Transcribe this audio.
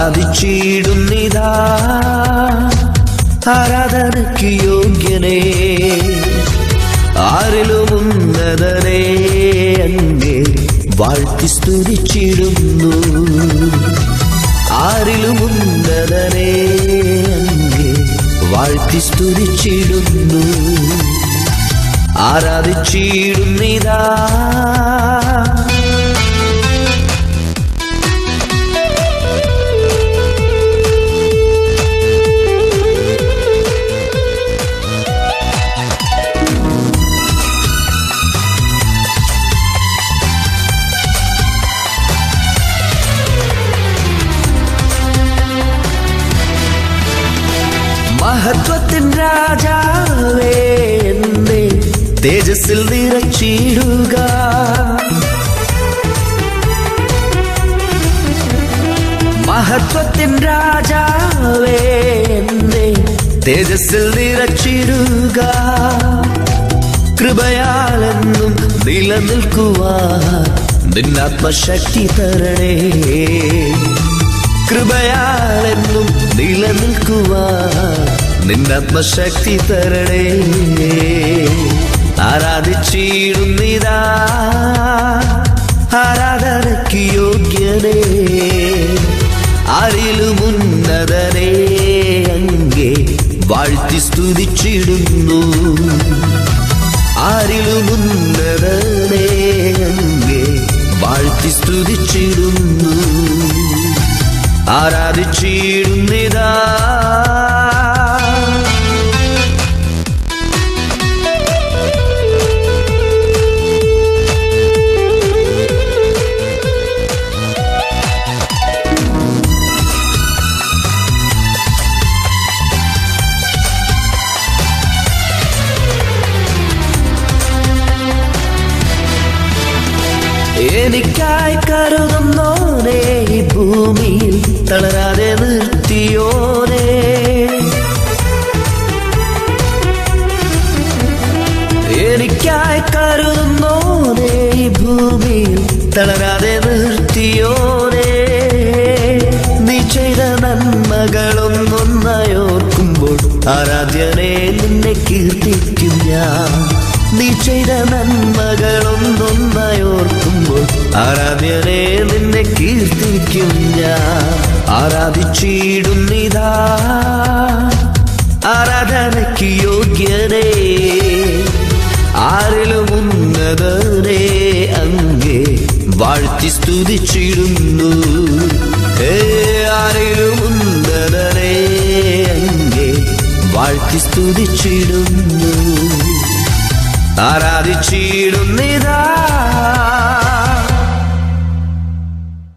ആരാധിച്ചിടുന്നിതാ ആരാധനയ്ക്ക് യോഗ്യനേ ആരിലും ഉന്നതനേ അങ്ങേ വാഴ്ത്തി സ്തുതിച്ചിടുന്നു ആരിലും ഉന്നതനേ അങ്ങേ വാഴ്ത്തി സ്തുതിച്ചിടുന്നു ആരാധിച്ചിടുന്നിതാ മഹത്വത്തിൻ രാജാവേ എന്നെ തേജസ്സിൽ നിറച്ചിടുക മഹത്വത്തിൻ രാജാവേ എന്നെ തേജസ്സിൽ നിറച്ചിടുക കൃപയാലെന്നും നിലനിൽക്കുവാൻ നിന്നാത്മശക്തി തരണേ കൃപയാലെന്നും നിലനിൽക്കുവാൻ നിന്നാത്മശക്തി തരണേ ആരാധിച്ചിടുന്നിതാ ആരാധനയ്ക്ക് യോഗ്യനേ ആരിലും ഉന്നതനേ അങ്ങേ വാഴ്ത്തി സ്തുതിച്ചിടുന്നു ആരിലും ഉന്നതനേ അങ്ങേ വാഴ്ത്തി സ്തുതിച്ചിടുന്നു ആരാധിച്ചിടുന്നിതാ എനിക്കായി കരുതുന്നോനേ ഈ ഭൂമിയിൽ തളരാതെ നിർത്തിയോനേ എനിക്കായി കരുതുന്നോനേ ഈ ഭൂമിയിൽ തളരാതെ നിർത്തിയോനേ നീ ചെയ്ത നന്മകളൊന്നൊന്നായോർക്കുമ്പോൾ ആരാധ്യനേ നിന്നെ കീർത്തിക്കും ഞാൻ നീ ചെയ്ത നന്മകളൊന്നൊന്നായോർക്കുമ്പോൾ ആരാധ്യനേ നിന്നെ കീർത്തിക്കും ഞാൻ ആരാധിച്ചിടുന്നിതാ ആരാധനയ്ക്ക് യോഗ്യനേ ആരിലും ഉന്നതനേ അങ്ങേ വാഴ്ത്തി സ്തുതിച്ചിടുന്നു ആരിലും ഉന്നതനേ അങ്ങേ വാഴ്ത്തി സ്തുതിച്ചിടുന്നു ആരാധിച്ചിടുന്നിതാ